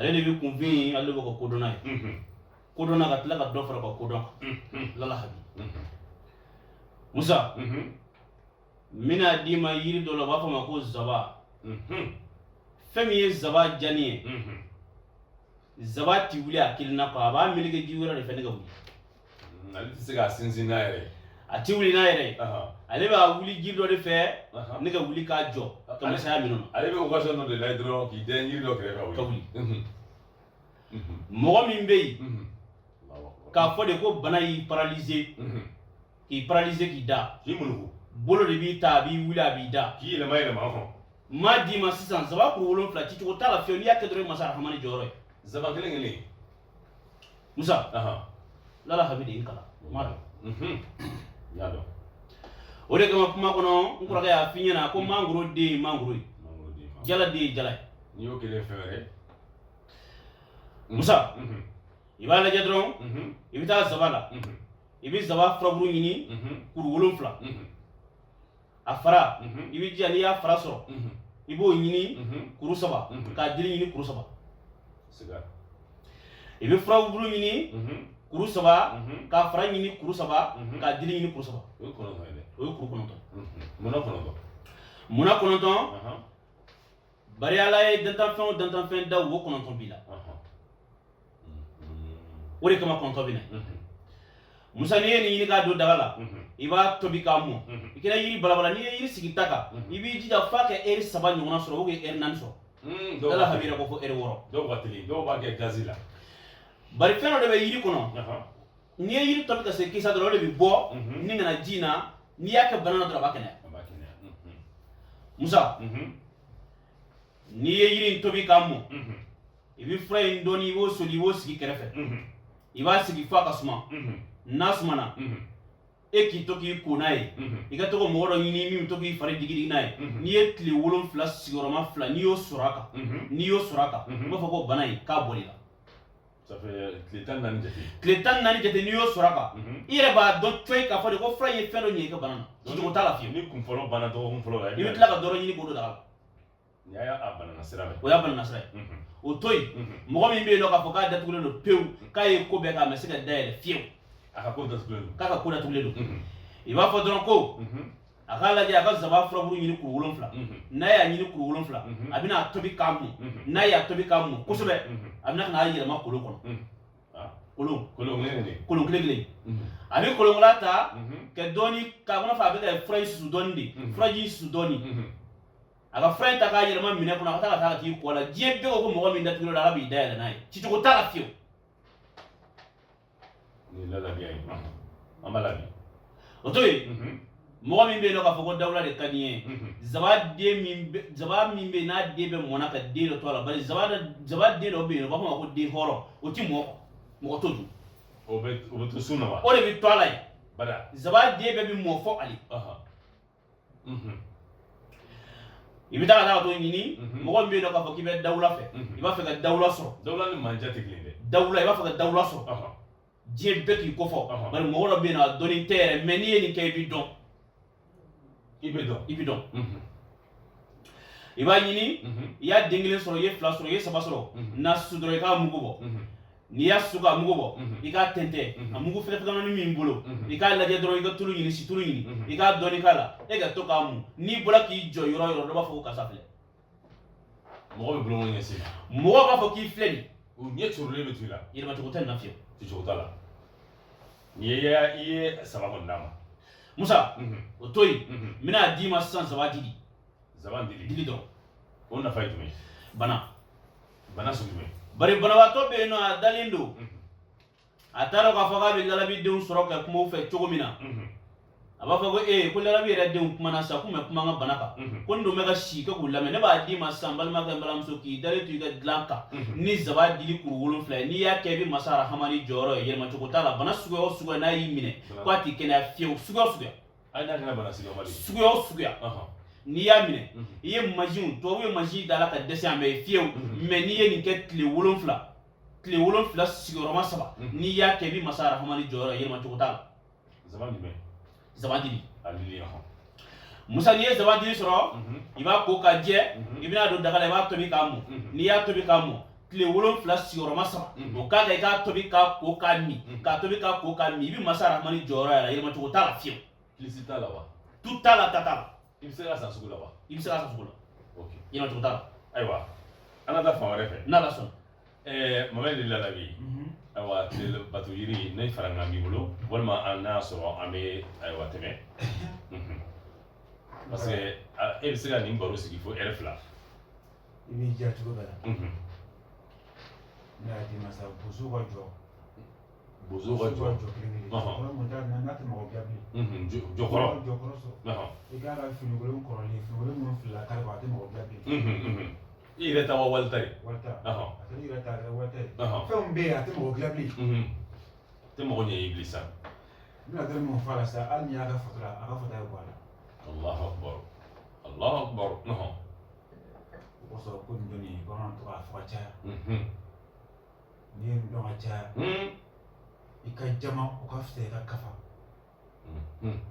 ale de bi kunfin ale bɛ ko kodɔnna ye kodɔnna ka tila ka dɔ fara ka kodɔn lala habi Musa mina di ma yiri dɔ la b'a fɔ ma ko zaba fɛn min ye zaba jani ye zaba ti wuli a kelen na quoi a b'a meleke ji wɛrɛ de fɛ ne ka wuli ale tɛ se k'a sinsin n'a yɛrɛ a ti wuli n'a yɛrɛ ye ale b'a wuli ji dɔ de fɛ ne ka wuli k'a jɔ ka masaya minɛ ale bɛ occasion dɔ de la dɔrɔn k'i dɛn yiri dɔ kɛrɛfɛ ka wuli mɔgɔ min bɛ yen k'a fɔ de ko bana y'i paralyser k'i paralyser k'i da k'i munugu bolo de b'i ta a b'i wuli a b'i da k'i yɛlɛma yɛlɛma an kɔnɔ m'a di ma sisan zaba kuru 7 ci cogo t'a la fiyewu n'i y'a kɛ dɔrɔn masa rahamani jɔyɔrɔ ye zaba kelen kelen Musa lala habi de kala m'a dɔn y'a dɔn o de kama kuma kɔnɔ n kɔrɔkɛ y'a f'i ɲɛna ko mangoro den ye mangoro ye jala den ye jala ye n'i y'o kelen fɛn wɛrɛ Musa i b'a lajɛ dɔrɔn i bɛ taa zaba la i bɛ zaba furaburu ɲini kuru 7 a fara i bɛ jija n'i y'a fara sɔrɔ i b'o ɲini kuru 3 k'a dili ɲini kuru 3 i bɛ furaburu ɲini kuru 3 k'a fara ɲini kuru 3 k'a dili ɲini kuru 3 o ye 9 ye dɛ o ye kuru 9 munna 9 munna 9 bari ala ye dantanfɛn o dantanfɛn da o 9 b'i la o de kama 9 bɛ na Musa n'i ye nin ɲini k'a don daga la i b'a tobi k'a mɔ i kɛra yiri balabala n'i ye yiri sigi ta kan i b'i jija f'a ka heure 3 ɲɔgɔnna sɔrɔ ou bien heure 4 sɔrɔ ala habi yɛrɛ ko fɔ heure 6 dɔw ka teli dɔw b'a kɛ gazi la bari fɛn dɔ de bɛ yiri kɔnɔ n'i ye yiri tobi ka se kisa dɔrɔn o de bɛ bɔ ni kana ji na n'i y'a kɛ bana na dɔrɔn a b'a kɛnɛya Musa n'i ye yiri in tobi k'a mɔ i bɛ fura in dɔɔni i b'o soli i b'o sigi kɛrɛfɛ i b'a sigi f'a ka suma n'a sumana e k'i to k'i ko n'a ye i ka to ka mɔgɔ dɔ ɲini min bɛ to k'i fari digi n'a ye n'i ye tile 7 sigiyɔrɔma 2 n'i y'o sɔrɔ a kan i b'a fɔ ko bana in k'a bɔl'i la ça fait tile 14 jate tile 14 jate n'i y'o sɔrɔ a kan i yɛrɛ b'a dɔn coyi k'a fɔ de ko fura in ye fɛn dɔ ɲɛ i ka bana na cogo t'a la fiyewu ni kun fɔlɔ bana dɔgɔkun fɔlɔ la i bɛ tila ka dɔ ɲini k'o don daga la ni y'a banana sira fɛ o y'a banana sira ye o to yen mɔgɔ min bɛ yen nɔ k'a fɔ k'a datugulen don pewu k'a ye ko bɛɛ k'a ma se ka dayɛlɛ fiyewu a ka ko datugulen don k'a ka ko datugulen don i b'a fɔ dɔrɔn ko a k'a lajɛ a ka zaba furaburu ɲini kuru 7 n'a y'a ɲini kuru 7 a bɛna a tobi k'a mɔ n'a y'a tobi k'a mɔ kosɛbɛ a bɛna ka n'a yɛlɛma kolon kɔnɔ kolon kelen a bɛ kolonkola ta ka dɔɔni k'a kɔnɔ fɛ a bɛ ka fura in susu dɔɔni de furaji in susu dɔɔni a ka fura in ta k'a yɛlɛma minɛ kɔnɔ a ka taa ka taa ka t'i kɔ la diɲɛ bɛɛ ko ko mɔgɔ min datugulen don ala b'i dayɛlɛ n'a ye cicogo t'a la fiyewu ni lalabiya ye an b'a labi o to yen mɔgɔ min bɛ yen nɔ k'a fɔ ko dawula de ka di n ye zaba min bɛ yen n'a den bɛ mɔna ka den dɔ to a la bari zaba den dɔ bɛ yen nɔ u b'a fɔ ma ko den hɔrɔn o ti mɔgɔ t'o dun o bɛ to sun na wa o de bɛ to a la yen bada zaba den bɛɛ bɛ mɔ fɔ ale i bɛ taa ka taa ka t'o ɲini mɔgɔ min bɛ yen nɔ k'a fɔ k'i bɛ dawula fɛ i b'a fɛ ka dawula sɔrɔ dawula ni manja tɛ kelen dɛ dawula i b'a fɛ ka dawula sɔrɔ diɲɛ bɛɛ k'i kɔfɔ bari mɔgɔ dɔ bɛ yen nɔ a dɔnni tɛ yɛrɛ mɛ n'i ye nin kɛ i b'i dɔn i bɛ dɔn i b'a ɲini i y'a den kelen sɔrɔ i ye 2 sɔrɔ i ye 3 sɔrɔ n'a susu dɔrɔn i k'a mugu bɔ n'i y'a susu k'a mugu bɔ i k'a tɛntɛn a mugu fɛgɛfɛgɛmanin min bolo i k'a lajɛ dɔrɔn i ka tulu ɲini situlu ɲini i k'a dɔɔni k'a la e ka to k'a mun n'i bɔra k'i jɔ yɔrɔ yɔrɔ dɔ b'a fɔ ko karisa filɛ mɔgɔ bɛ bolokɔni ɲɛsin mɔgɔ b'a fɔ k'i filɛ nin o ɲɛ corolen bɛ to i la yɛlɛmacogo tɛ nin na fiyewu cogo t'a la ni i ye 3 kɔni d'a ma Musa o to yen n bɛna d'i ma sisan zaba dili dili dɔrɔn o nafa ye jumɛn ye bana sugu jumɛn bari banabaatɔ bɛ yen nɔ a dalen don a t'a dɔn k'a fɔ k'a bɛ lalabidenw sɔrɔ ka kuma u fɛ cogo min na a b'a fɔ ko ko lalabi yɛrɛ denw kumana sa kun bɛ kuma an ka bana kan ko nin don bɛ ka si kɛ k'u lamɛn ne b'a d'i ma sisan balimakɛ n balimamuso k'i dalen to i ka dilan kan ni zaba dili kuru 7 n'i y'a kɛ i bɛ masa arahamani jɔyɔrɔ ye yɛlɛmacogo t'a la bana suguya o suguya n'a y'i minɛ ko a tɛ kɛnɛya fiyewu suguya o suguya hali n'a kɛra bana suguya o suguya n'i y'a minɛ i ye mansin tubabu ye mansin da la ka dɛsɛ an bɛ fiyewu mɛ n'i ye nin kɛ tile 7 sigiyɔrɔma 3 n'i y'a kɛ i bɛ masa arahamani jɔyɔrɔ ye yɛlɛmacogo t'a la zaba dili Musa n'i ye zaba dili sɔrɔ i b'a ko ka jɛ i bɛna don daga la i b'a tobi k'a mɔ n'i y'a tobi k'a mɔ tile 7 sigiyɔrɔma 3 o k'a kɛ i k'a tobi k'a ko k'a min k'a tobi k'a ko k'a min i bɛ masa rahamani jɔyɔrɔ yɛrɛ yɛlɛmacogo t'a la fiyewu kilisi t'a la wa tu t'a la ta t'a la i bɛ se ka san sugu la wa i bɛ se k'a san sugu la ok yɛlɛmacogo t'a la ayiwa an ka taa fan wɛrɛ fɛ n'ala sɔnna Mamɛdi Lalabi ayiwa tile bato yiri ne farankan b'i bolo walima n'a y'a sɔrɔ an bɛ ayiwa tɛmɛ parce que e bɛ se ka nin baro sigi fo heure 2 i b'i diya cogo bɛɛ la ne y'a di masa bozo ka jɔ bozo ka jɔ kelen kelen jɔkɔrɔ mun t'a n'a tɛ mɔgɔ bila bilen jɔkɔrɔ sɔrɔ i k'a ka finikolon kɔrɔlen finikolon minnu filila kari kɔ a tɛ mɔgɔ bila bilen i yɛrɛ ta wa wali ta ye wari ta a tɛ i yɛrɛ ta a kɛra wari ta ye fɛnw bɛ yen a tɛ mɔgɔ bila bilen tɛ mɔgɔ ɲɛ i bilisa n bɛna dɔrɔn min fɔ a la sa hali n'i y'a ka foto la a ka foto ye bɔ a la Allahu akbar Allahu akbar o kosɔn ko nin dɔnni bamananw to k'a fɔ ka caya n'i ye nin dɔn ka caya i ka jama o ka fisa i ka kafa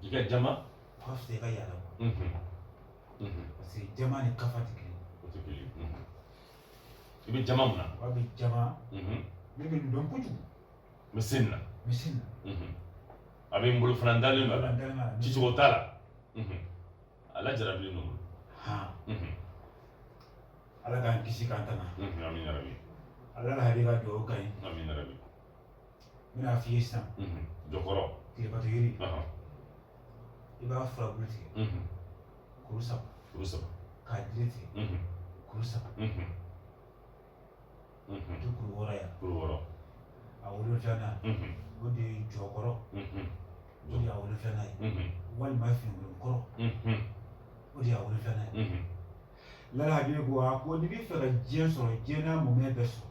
i ka jama o ka fisa i ka yaala parce que jama ni kafa tɛ kelen o tɛ kelen i bɛ jama mun na wa bɛ jama ne bɛ nin dɔn kojugu misiri na misiri na a bɛ n bolo fana n dalen don a la cicogo t'a la ala jarabilen don ala k'an kisi k'an tanga amin yarabi ala la hali ka dugawu ka ɲi amin yarabi n bɛna f'i ye sisan jɔkɔrɔ tilebato yiri i b'a furabulu tigɛ kuru saba k'a dile tigɛ kuru saba to kuru wɔɔrɔ yan a wolonfilanan o de ye jɔkɔrɔ o de y'a wolonfilanan ye walima finikolon kɔrɔ o de y'a wolonfilanan ye lala habibi ko a ko n'i bɛ fɛ ka diɲɛ sɔrɔ diɲɛ n'a mɔmɛ bɛɛ sɔrɔ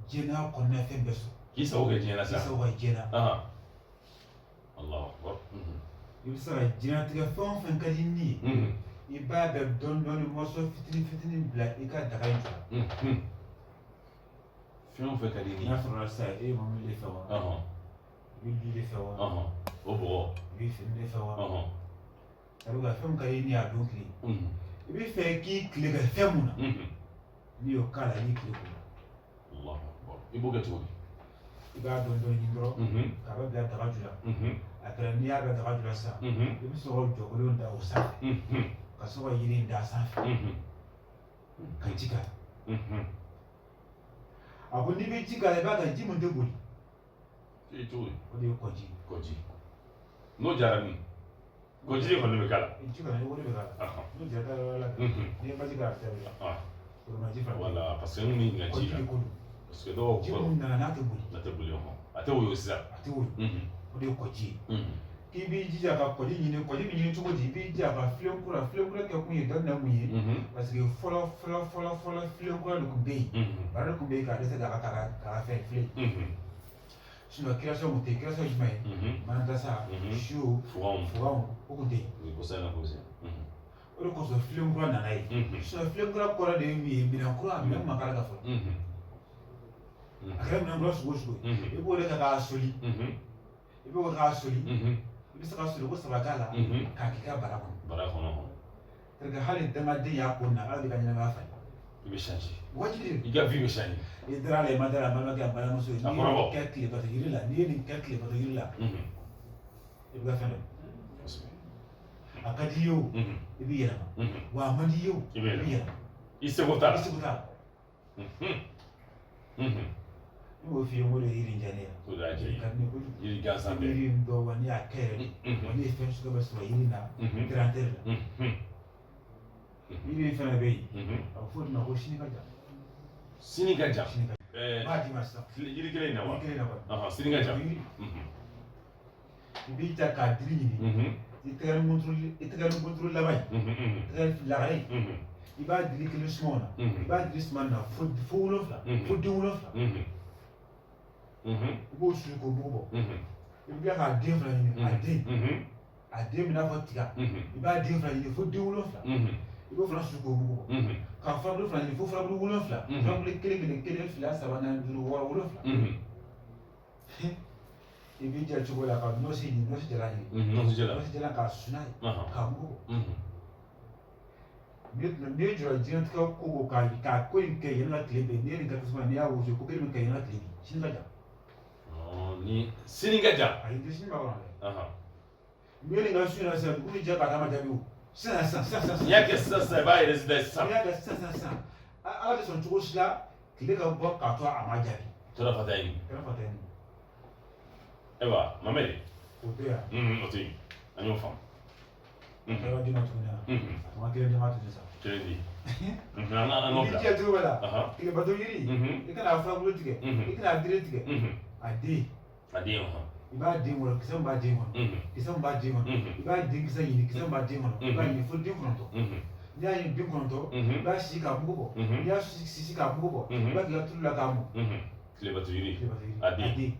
diɲɛ n'a kɔnɔnafɛn bɛɛ sɔrɔ k'i sago kɛ diɲɛ na sa k'i sago ka diɲɛ na Allahu akbar i bɛ se ka diɲɛlatigɛ fɛn o fɛn ka di ni ye i b'a bɛɛ dɔɔni dɔɔni mɔsɔn fitinin fitinin bila i ka daga in jɔ fɛn o fɛn ka di ni ye n'a sɔrɔla sisan e ye mɔbili de fɛ wa i bɛ du de fɛ wa o bɔgɔ i bɛ fini de fɛ wa a bɛ ka fɛn min ka di ni ye a don tile i bɛ fɛ k'i tile kɛ fɛn mun na n'i y'o k'a la i b'i tile k'o la i b'o kɛ cogo di i b'a dɔɔni dɔɔni ɲini dɔrɔn k'a bɛ bila daga ju la a kɛra n'i y'a bila daga ju la sisan i bɛ sɔrɔ ka jɔkolon da o sanfɛ ka sɔrɔ ka yiri in da sanfɛ ka ji k'a la a ko n'i bɛ ji k'a la i b'a kɛ ji min tɛ boli cogo di o de ye kɔji kɔji n'o jara min kɔji de kɔni bɛ k'a la ji kana ni wari bɛ k'a la n'o jara taa yɔrɔ la n'i ye baji k'a la a tɛ bila ji fana wala parce que n kun bɛ ɲininka ji la parce que dɔw ji minnu nana n'a tɛ boli a tɛ woyo sisan a tɛ woyo o de ye kɔji ye k'i b'i jija ka kɔji ɲini kɔji bɛ ɲini cogo di i b'i jija ka filenkura kɛ kun ye dɔ na mun ye parce que fɔlɔ filenkura de tun bɛ yen bara de tun bɛ yen k'a dɛsɛ k'a ka fɛn filen sinon création tun tɛ yen création jumɛn ye manadasa siyo fuganw o tun tɛ yen o de kosɔn filenkura nana yen sinon filenkura kɔrɔ de ye min ye minɛn kura minɛn ma k'a la ka fɔlɔ a kɛra minɛn kura sugu o sugu i b'o de kɛ k'a soli i b'o kɛ k'a soli i bɛ se ka soli ko saba k'a la k'a k'i ka bara kɔnɔ c'est que hali dangaden y'a ko na ala b'i ka ɲɛnamaya falen i bɛ changer wajibi de i ka vie bɛ changer i dara la i ma dara la a balimakɛ a balimamuso ye n'i ye nin kɛ tilebato yiri la n'i ye nin kɛ tilebato yiri la i bɛ ka fɛn dɔ a ka di i ye o i bɛ yɛlɛma wa a man di i ye o i bɛ yɛlɛma i seko t'a la ne b'o f'i ye n ko de ye yiri in diya ne ye o de y'a diya i ye ka di ne ye kojugu yiri gansan bɛɛ yiri in dɔ wa n'i y'a kɛ yɛrɛ wa ne ye fɛn sugu bɛɛ sɔrɔ yiri in na garanteur la yiri in fɛnɛ bɛ yen a bɛ fɔ o de ma ko sini ka jan sini ka jan n b'a d'i ma sisan yiri kelen in na wa yiri kelen na wa sini ka jan i b'i ja k'a dili ɲini i tɛgɛ ni monturu laban in i tɛgɛ ni lagare i b'a dili kelen sumaw na i b'a dili suma na fo 7 fo den 7 i b'o susu k'o mugu bɔ i bɛ tila k'a den fila ɲini a den bɛ n'a fɔ tiga i b'a den fila ɲini fo den 7 i b'o fana susu k'o mugu bɔ k'a furabulu fila ɲini fo furabulu 7 furabulu kelen 1 2 3 4 5 6 7 i b'i ja cogo la ka nɔsi jalan ɲini nɔsi jalan k'a susu n'a ye k'a mugu bɔ ne jɔ diɲɛ tigɛ ko ka ko in kɛ yɛlɛ tile bɛ ne ni ka tasuma n'i y'a wusu ko kelen bɛ kɛ yɛlɛ tile bi sini ka jan ni sini ka jan ayi tɛ sini ma kɔnɔ aha ne ni ka su na sisan dugu ni jɛ ka d'a ma jaabi o sisan n'i y'a kɛ sisan i b'a yɛrɛ sisan n'i y'a kɛ sisan ala tɛ sɔn cogo si la tile ka bɔ k'a to a ma jaabi tora fata yin kɛra fata yen ayiwa mamɛdi o to yan o to yen an y'o faamu ayiwa d'i ma tuguni a ma kelen di ma tuguni sa kelen di an n'o ni bila diɲɛ cogo bɛɛ la Aha. tile bato yiri i kana a furabulu tigɛ i kana a dire tigɛ a den a den hɔn i b'a den kɔnɔ kisɛ min b'a den kɔnɔ kisɛ min b'a den kɔnɔ i b'a den kisɛ ɲini kisɛ min b'a den kɔnɔ i b'a ɲini fo den kɔnɔntɔn n'i y'a ɲini den kɔnɔntɔn i b'a si k'a mugu bɔ n'i y'a sisi k'a mugu bɔ i b'a k'i ka tulu la k'a mɔn tile bato yiri tile bato yiri a den den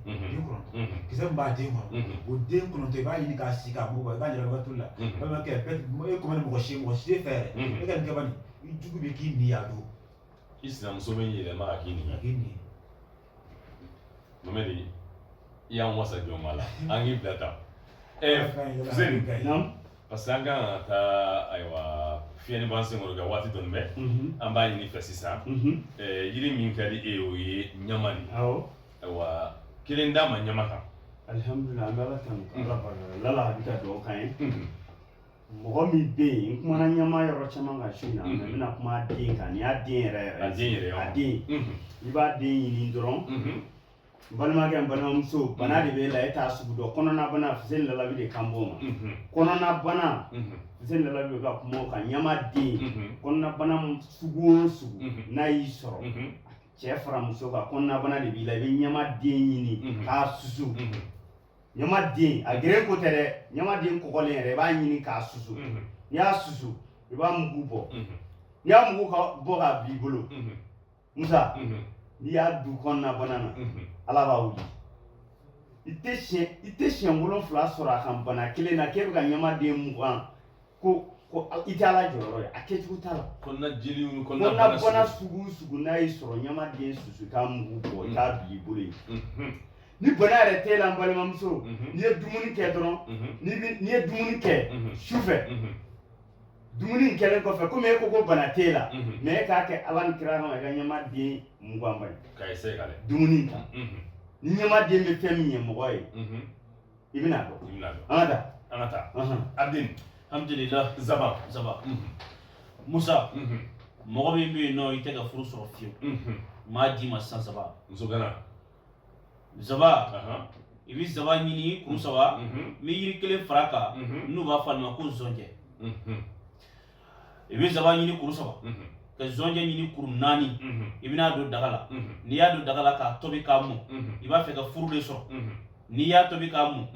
kɔnɔntɔn kisɛ min b'a den kɔnɔ o den kɔnɔntɔn i b'a ɲini k'a si k'a mugu bɔ i b'a ɲɛnabɔ i ka tulu la balimakɛ e kɔmɛ ni mɔgɔ si tɛ fɛ yɛrɛ e ka nin kɛ bani i jugu bɛ k'i nin y'a don i sinamuso bɛ yɛlɛma ka k'i nin a ye k'i nin mamɛdi i y'an wasa jɔn ma la an k'i bila tan Fuseni parce que an kan ka taa ayiwa fiɲɛni b'an senkɔrɔ ka waati dɔɔni bɛ an b'a ɲini fɛ sisan yiri min ka di e ye o ye ɲama de ayiwa kelen d'a ma ɲama kan alhamdulillah an bɛ ala tanu ala barika lala a bɛ ka dugawu k'an ye mɔgɔ min bɛ yen n kumana ɲama yɔrɔ caman kan su in na mɛ n bɛna kuma a den kan nin y'a den yɛrɛ a den yɛrɛ a den i b'a den ɲini dɔrɔn n balimakɛ n balimamuso bana de b'e la e t'a sugu dɔn kɔnɔna bana Fuseni Lalabi de kan b'o ma kɔnɔna bana Fuseni Lalabi bɛ ka kuma o kan ɲama den kɔnɔna bana sugu o sugu n'a y'i sɔrɔ cɛ fara muso kan kɔnɔna bana de b'i la i bɛ ɲama den ɲini k'a susu ɲama den a geren ko tɛ dɛ ɲama den kɔgɔlen yɛrɛ i b'a ɲini k'a susu n'i y'a susu i b'a mugu bɔ n'i y'a mugu bɔ k'a b'i bolo Musa n'i y'a du kɔnɔna bana na ala b'a wuli i tɛ siɲɛ 7 sɔrɔ a kan bana kelen na k'e bɛ ka ɲama den mugan ko i tɛ ala jɔyɔrɔ ye a kɛcogo t'a la kɔnɔna jeli ni kɔnɔna bana sugu o sugu n'a y'i sɔrɔ ɲama den susu k'a mugu bɔ i k'a b'i bolo yen ni bana yɛrɛ t'e la n balimamuso n'i ye dumuni kɛ dɔrɔn n'i ye dumuni kɛ sufɛ dumuni in kɛlen kɔfɛ komi e ko bana t'e la mɛ e k'a kɛ ala ni kira kama i ka ɲama den mugan bari k'a essayer k'ale dumuni kan ni ɲama den bɛ fɛn min ye mɔgɔ ye i bɛna dɔn an ka taa Abdin alhamdulillah Zaba Musa mɔgɔ min bɛ yen nɔ i tɛ ka furu sɔrɔ fiyewu maa d'i ma sisan Zaba muso gana Zaba i bɛ Zaba ɲini kuru 3 n bɛ yiri kelen fara a kan n'u b'a fɔ a ma ko zɔnjɛ i bɛ Zaba ɲini kuru 3 ka zɔnjɛ ɲini kuru 4 i bɛna don daga la n'i y'a don daga la k'a tobi k'a mɔn i b'a fɛ ka furu de sɔrɔ n'i y'a tobi k'a mɔn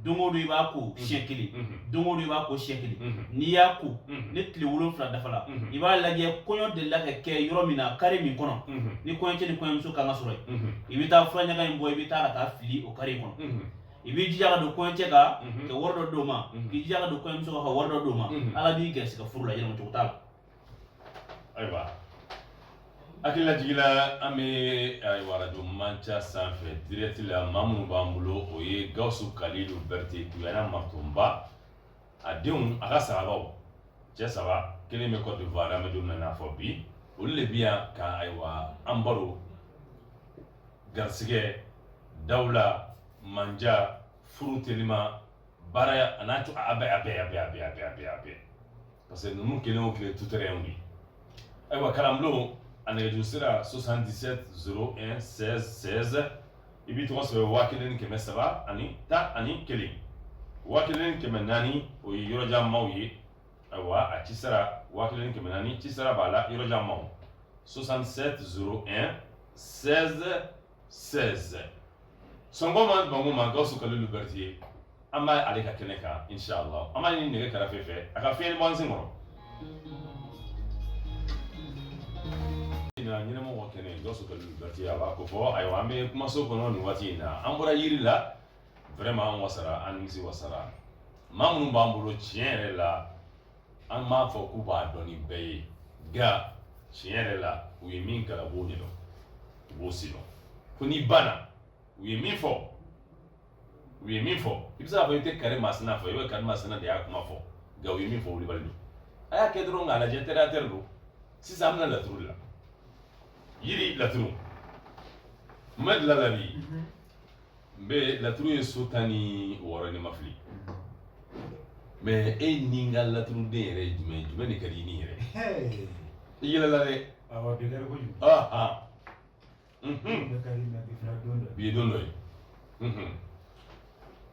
don o don i b'a ko siɲɛ 1 don o don i b'a ko siɲɛ 1 n'i y'a ko ni tile 7 dafala i b'a lajɛ kɔɲɔ delila ka kɛ yɔrɔ min na kare min kɔnɔ ni kɔɲɔcɛ ni kɔɲɔmuso kan ka sɔrɔ yen i bɛ taa furaɲaga in bɔ i bɛ taa ka taa fili o kare in kɔnɔ i b'i jija ka don kɔɲɔcɛ kan ka wari dɔ d'o ma k'i jija ka don kɔɲɔmuso kan ka wari dɔ d'o ma ala b'i gɛrɛsɛgɛ furu la yɛlɛma cogo t'a la ayiwa hakilila jigila an bɛ ayiwa radio manca sanfɛ direct la maa minnu b'an bolo o ye Gawusu Kalilu Berete Kuyana Martonba a denw a ka sagabaw cɛ 3 kelen bɛ Côte d'Ivoire an bɛ don min na i n'a fɔ bi olu de bɛ yan ka ayiwa an baro garisigɛ dawula manja furu telima baara a n'a a bɛɛ parce que ninnu kelen o kelen tout terrain ye ayiwa kalanbulon a nɛgɛjuru sira 77 01 16 16 i b'i tɔgɔ sɛbɛn 1300 ani 10 ani 1 1400 o ye yɔrɔjan maaw ye ayiwa a ci sara 1400 ci sara b'a la yɔrɔjan maaw 77 01 16 16 sɔngɔ ma Gawusu Kalilu Berete an b'a ale ka kɛnɛ kan inshallah an b'a ɲini nɛgɛ kɛrɛfɛ fɛ a ka fiɲɛni bɔ an senkɔrɔ ɲɛnɛmɔgɔ kɛnɛ Gawusu Kalilu Berete a b'a ko fɔ ayiwa an bɛ kumaso kɔnɔ nin waati in na an bɔra yiri la vraiment an wasara an nimisi wasara maa minnu b'an bolo tiɲɛ yɛrɛ la an m'a fɔ k'u b'a dɔn ni bɛɛ ye nka tiɲɛ yɛrɛ la u ye min kalan u b'o de dɔn u b'o si dɔn ko n'i banna u ye min fɔ i bɛ se k'a fɔ i tɛ Kari Masina fɔ i bɛ Kari Masina de y'a kuma fɔ nka u ye min fɔ Wulibali don aya ke dron ala je terre do sisan amna laturu la yiri laturu mad la labi be laturu ye sotani woro ni mafli mais e ninga laturu de yere jume ni kadi ni yere yila la de awa be gar ko ju be kari na bi fra don bi don loy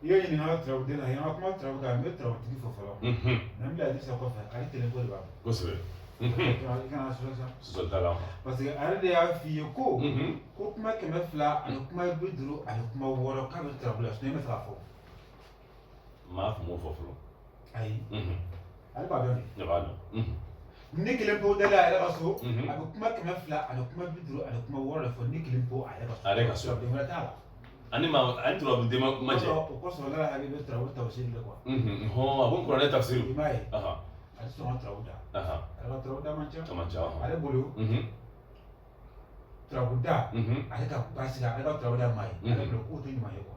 yo ni na traw de na ya kuma traw ga me traw ti fo fo na mi la di sa ko fa ari tele ko ba ko se kana so sa so tala parce que ari de ya fi ko ko kuma ke me fla ani kuma bi duro ani kuma woro ka be traw la so ne me fa fo ma fu mo fo fo ai ari ba do ne ba do ni kelen po de la ari ba so ani kuma ke me fla ani kuma bi duro ani kuma woro fo ni kelen po ari ba so ari ka so de mara ta ani ma an tro bu de ma je ko so la ari be traw tawsil le quoi ho abun ko ne tafsir imai aha ari so traw da aha ari ba traw da mancha tamancha ari bolo traw da ari ka basi ga ari ba traw da mai ari bolo ko to ni mai ko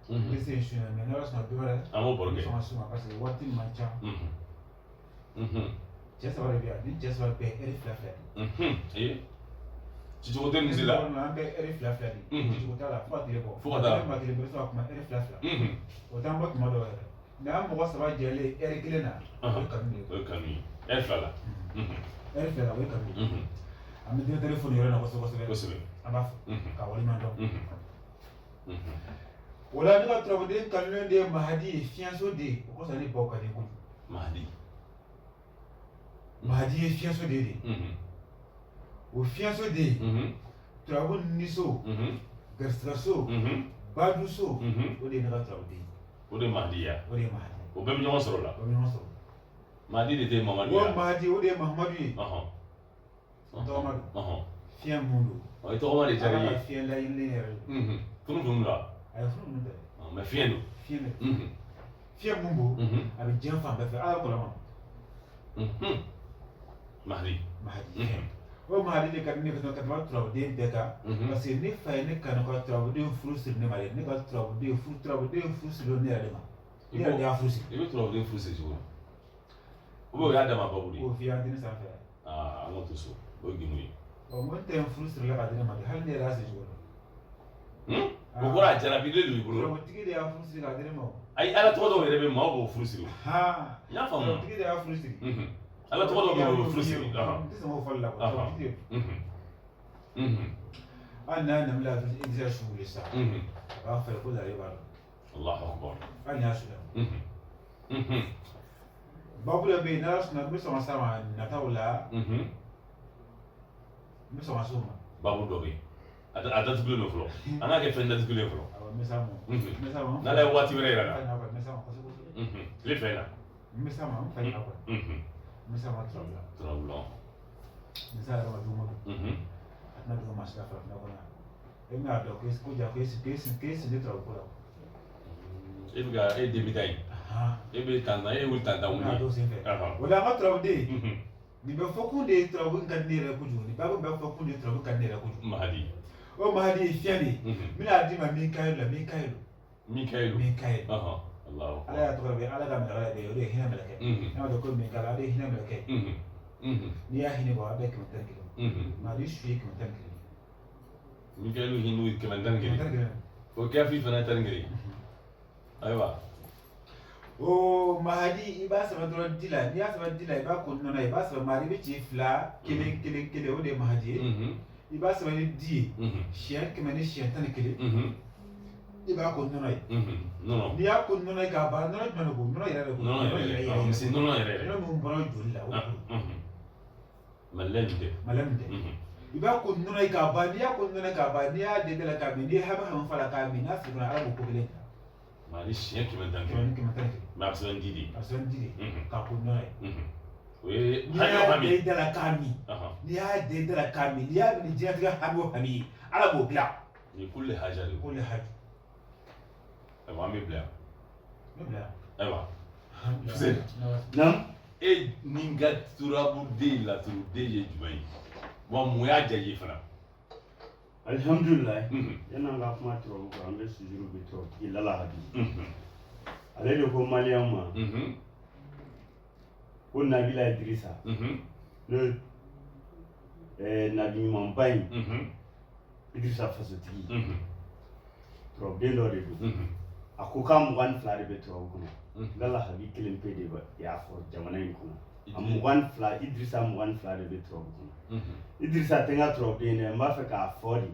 Listen, je mais là, c'est un peu vrai. amo borge Parce que what in mancha. Just about bien, ni just about be eri flafla. eh ci to dem zila Na be eri flafla. Ci ko tala fa dire ko. Fo ka tala. Ma tele beso kuma eri flafla. O tan bot mo do. Na mo ko saba jele eri kilena. Ko kan ni. o kanu el fala Eri flafla we kan ni. Am de téléphone yoro na ko so ko se Aba ka wali man do. Wala ni ka trawo de kalon de mahadi fianso de ko sa ni ba ka de ko. mahdi Mahadi fianso de. O fianso de trawo niso garstraso baduso o de na ka trawo de. o de mahdi ya O de mahadi. o be ñoo soro la O no so. mahdi de te mamadu O ya mahadi o de Muhammadu yi. aha Tomadu. aha Fian mundo. o to ma de Ala jari fian la ile ne. tunu la Ay fu no de. me fiendo Fian. Fian mumbo. Abi jen fa be fe ala ko la ma. mahdi Mahadi. O mahadi de kan ne ka ba trawo de de ka. Parce que ne fa ne kan ko trawo de furu sir ne mare ne ka trawo de furu sir ne ale ma. Ne ya furu sir. e be tro de fu se juro o be ya da ma babudi O fian din sa fa. ah amo to so o ginu yi O mo te furu sir la ka de ma hal ne ra se juro. ko gora jarabi de lu bro Trawo tigi de ya furu sir ka de ma. ay ala to do rebe ma o fu siru Ha. ya famu Trawo tigi de ya furu sir. ala to do be fu siru aha Ndisa mo falla ko. aha Anna nam la fi idza shu lisa. Ba fa ko da riba. الله اكبر An ya su da. Babu da be na su na bi sama sama na tawla, bi sama suma. بابو دوغي ada tugule no flo ana ke fenda tugule flo Awa me sama. Me sama. na la wati were Fa la na ko me sama ko so. le fena Me sama fa na ko. Me sama tawla. trawlo Me sama ma du mo. Na du ma sa fa na ko na. E me ado ko ko ja ko esi de trawo ko. e biga e debitai Ah. e be tanda e wul tanda Na do wuni se fe. aha Wala ma trawo de. Ni be fokun de trawo kan ne ra ku ju. Ni babu be fokun de trawo kan ne ra ku ju. mahdi O mahadi fiani. Mina di ma Mikael la Mikael. mikaelu Mikael. aha allah Ala ya to be ala ga mala de ore hina mala ke. Na do ko Mikael ala hina mala ke. Ni ya hina ba be ke mutan ke. Ma di shi ke mutan ke. mikaelu hinu ke mandan Mutan gari ke. ko kafi fana tan gari aywa O mahadi iba sa ma dron dila. Ni ya sa ma dila iba ko nona iba sa mari be chi fla kele o de mahadi. Iba sa ma di. Shian ke mani shian tan kele. Iba ko nona. non Ni ya ko nona ka ba nona ma ko nona ira ko. non non si non era Nona mo baro julla. malende Malam de. Iba ko nuna ka ba ni ya ko nuna ka ba ni ya de la ka mi ni ha ba fala ka mi na su na arabu ko bele mali chien ki mandan ko gari ni ke matan ke ma so ndidi asan di ka ko nuna we ni hayo ya hami de la ka mi aha ni ya de la ka mi ni ya ni je ga hamo hami arabu bla ni kulli haja li ko le haj aywa mi bla no bla aywa Fusel. Nam e ninga turabu de la turu de ye jumai wa mu ya jaye fana alhamdulillah yana ga kuma turo ko an be sujuru be to ilala hadi ale de ko maliyɛnw ma ko Nabila Idrissa n'o nabi ɲumanba in Idrissa fasotigi turabuden dɔ de don a ko k'a 22 de bɛ turabu kɔnɔ lala habi kelen pe de y'a fɔ jamana in kɔnɔ a 22 Idrissa 22 de bɛ turabu kɔnɔ Idrissa tɛ n ka turabuden dɛ n b'a fɛ k'a fɔ de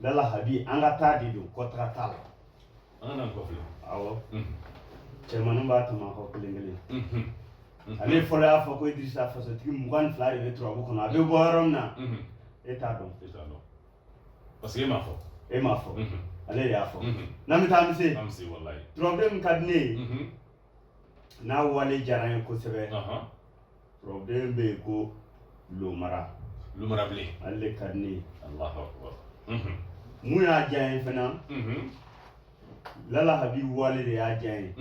lala habi an ka taa de don kɔtaga t'a la an kana kɔfilɛ awɔ cɛmanninw b'a tɔmɔ kɔ kelen kelen ale fɔlɔ y'a fɔ ko Idrissa fasotigi 22 de bɛ turabu kɔnɔ a bɛ bɔ yɔrɔ min na e t'a dɔn parce que e m'a fɔ ale de y'a fɔ n'an bɛ taa an bɛ se wallahi turabuden min ka di ne ye n'a wale diyara n ye kosɛbɛ turabuden bɛ yen ko Lomara bilen ale de ka di ne ye Allahu akbar mun y'a diya n ye fana lala habi wale de y'a diya n ye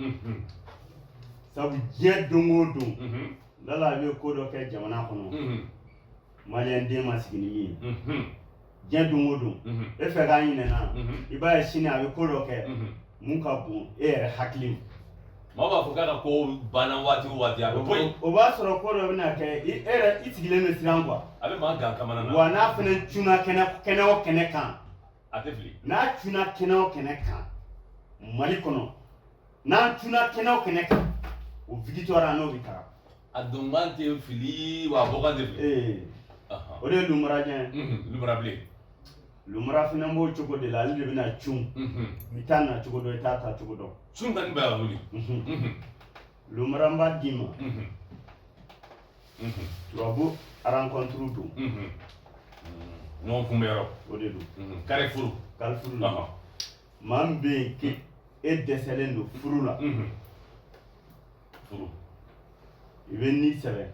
sabu diɲɛ don o don lala habi ye ko dɔ kɛ jamana kɔnɔ maliyɛn den ma sigi ni min ye diɲɛ don o don e fɛ k'a ɲinɛna i b'a ye sini a bɛ ko dɔ kɛ mun ka bon e yɛrɛ hakili ma maa b'a fɔ k'a ka ko banna waati o waati a bɛ bɔ yen o b'a sɔrɔ ko dɔ bɛna kɛ i sigilen bɛ siran quoi a bɛ maa gan kamana na wa n'a fana cunna kɛnɛ o kɛnɛ kan a tɛ fili n'a cunna kɛnɛ o kɛnɛ kan Mali kɔnɔ n'an cunna kɛnɛ o kɛnɛ kan o victoire n'o bɛ taga a donkan tɛ fili wa a bɔkan tɛ fili o de ye Lomara diya Lomara bilen Lomara fana b'o cogo de la ale de bɛna cun i t'a na cogo dɔn i t'a ta cogo dɔn cun ka nin bɛ ka wuli Lomara n b'a d'i ma turabu rencontre don ɲɔgɔn kunbɛyɔrɔ o de don kare furu kari furu la maa min bɛ yen k'e dɛsɛlen don furu la furu i bɛ ni sɛbɛn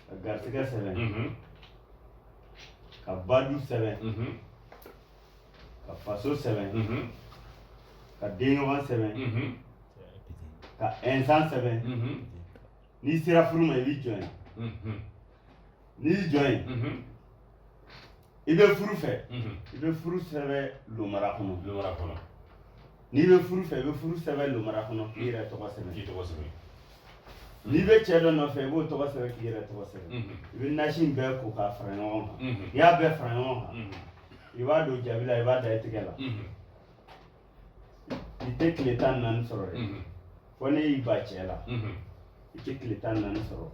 ka garisɛgɛ sɛbɛn ka badu sɛbɛn ka faso sɛbɛn ka denɲɔgɔn sɛbɛn ka ɛnsan sɛbɛn n'i sera furu ma i b'i jɔ yen n'i y'i jɔ yen i bɛ furu fɛ i bɛ furu sɛbɛn Lomara kɔnɔ n'i bɛ furu fɛ i bɛ furu sɛbɛn Lomara kɔnɔ k'i yɛrɛ tɔgɔ sɛbɛn n'i bɛ cɛ dɔ nɔfɛ i b'o tɔgɔ sɛbɛn k'i yɛrɛ tɔgɔ sɛbɛn i bɛ nasi in bɛɛ ko k'a fara ɲɔgɔn kan n'i y'a bɛɛ fara ɲɔgɔn kan i b'a don jaabi la i b'a da i tɛgɛ la i tɛ tile 14 sɔrɔ dɛ fo ne y'i ba cɛ la i tɛ tile 14 sɔrɔ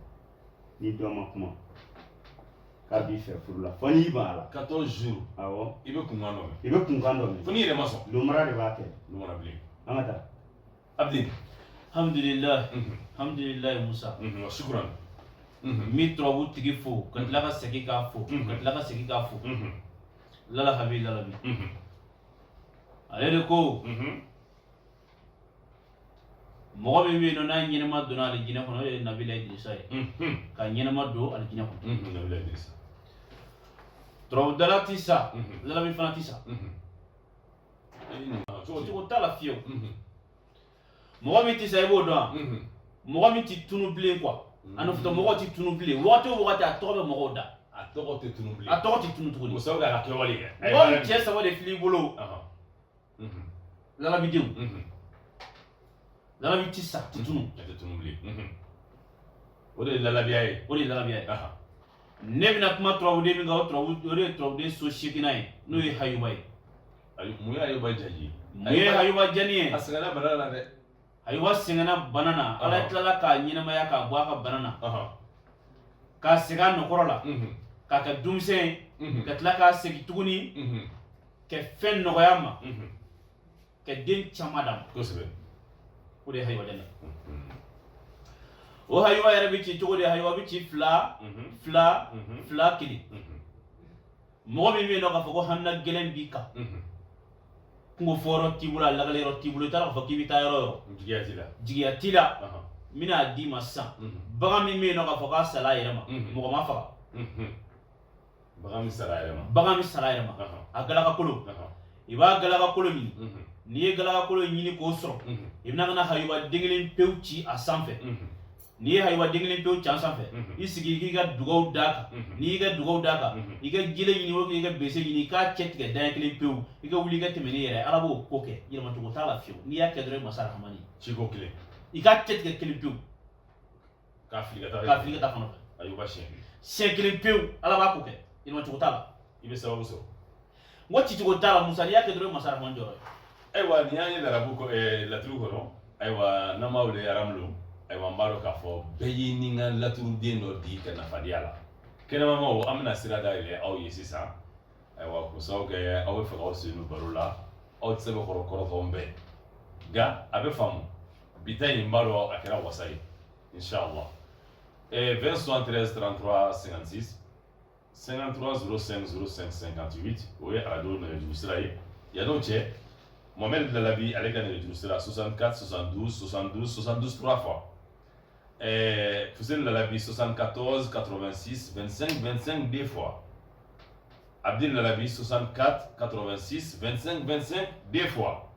ni dɔ ma kuma k'a b'i fɛ furu la fo n'i ban a la 14 jours awɔ i bɛ kunkan dɔ mɛn i bɛ kunkan dɔ mɛn fo n'i yɛrɛ ma sɔn Lomara de b'a kɛ Lomara bilen an ka taa Abdi Alhamdulillah Musa wa shukran mi turabu tigi fo ka tila ka segin k'a fo lala habi ale de ko mɔgɔ min bɛ yen nɔ n'a ɲɛnɛma donna alijinɛ kɔnɔ o ye Nabila Idrissa ye ka ɲɛnɛma don alijinɛ kɔnɔ Nabila Idrissa turabudala ti sa lalabi fana ti sa cogo t'a la fiyewu mɔgɔ min ti sa i b'o dɔn mɔgɔ min ti tunu bilen quoi a nɔfɛ mɔgɔ ti tunu bilen wagati o wagati a tɔgɔ bɛ mɔgɔw da a tɔgɔ tɛ tunu bilen a tɔgɔ ti tunu tuguni o sababu k'a ka kɛwale kɛ mɔgɔ min cɛ saba de filɛ i bolo lalabidenw lalabi ti sa ti tunu a tɛ tunu bilen o de ye lalabiya ye ne bɛna kuma turabuden min kan o de ye turabuden so 8nan ye n'o ye Hayuba ye mun ye Hayuba jaji mun ye Hayuba jani ye a sɛgɛnna bana la dɛ Hayuba sɛgɛnna bana na Ala tilala k'a ɲɛnamaya k'a bɔ a ka bana na k'a segin a nɔkɔrɔ la k'a kɛ denmisɛn ye ka tila k'a segin tuguni ka fɛn nɔgɔya ma ka den caman d'a ma kosɛbɛ o de ye Hayuba jani o Hayuba yɛrɛ bɛ ci cogo di Hayuba bɛ ci fila kelen mɔgɔ min bɛ yen nɔ k'a fɔ ko hamina gɛlɛn b'i kan kungo fɔ yɔrɔ t'i bolo a lagale yɔrɔ t'i bolo i t'a dɔn k'a fɔ k'i bɛ taa yɔrɔ jigiya t'i la n bɛna d'i ma sisan bagan min bɛ yen nɔ k'a fɔ k'a sala a yɛrɛ ma mɔgɔ ma faga bagan min sala a yɛrɛ ma a galakakolo i b'a galakakolo ɲini n'i ye galakakolo ɲini k'o sɔrɔ i bɛna ka na Hayuba den kelen pewu ci a sanfɛ n'i ye hayiwa den kelen pewu can sanfɛ i sigi k'i ka dugawu d'a kan n'i y'i ka dugawu d'a kan i ka jele ɲini o i ka bese ɲini i k'a cɛ tigɛ daɲɛ kelen pewu i ka wuli i ka tɛmɛ n'i yɛrɛ ala b'o ko kɛ yɛlɛmacogo t'a la fiyewu n'i y'a kɛ dɔrɔn i masa rahamani ciko kelen i k'a cɛ tigɛ kelen pewu k'a fili ka k'a fili ka taa fan fɛ ayuba siɲɛ kelen pewu ala b'a ko kɛ yɛlɛmacogo t'a la i bɛ sababu sɔrɔ n ko cicogo t'a la musa n'i y'a kɛ dɔrɔn i masa rahamani jɔrɔ ye ayiwa nin y'an ye laturu kɔnɔ ayiwa n'an b'a wele aramulo ayiwa n b'a dɔn k'a fɔ bɛɛ y'i ni ka laturuden dɔ di ka nafadenya la kɛnɛmamaw an bɛna sira dayɛlɛ aw ye sisan ayiwa k'o sababu kɛ aw bɛ fɛ k'aw sen don baro la aw tɛ se ka kɔrɔfɔ n bɛɛ nka a bɛ faamu bi ta in n b'a dɔn a kɛra wasa ye inshallah 20 73 33 56 53 05 05 58 o ye arajo nɛgɛjuru sira ye yan'o cɛ Mohamed Lalabi ale ka nɛgɛjuru sira 64 72 72 72 3 fois Fuseni Lalabi 74 86 25 25 2 fois Abdel Lalabi 64 86 25 25 2 fois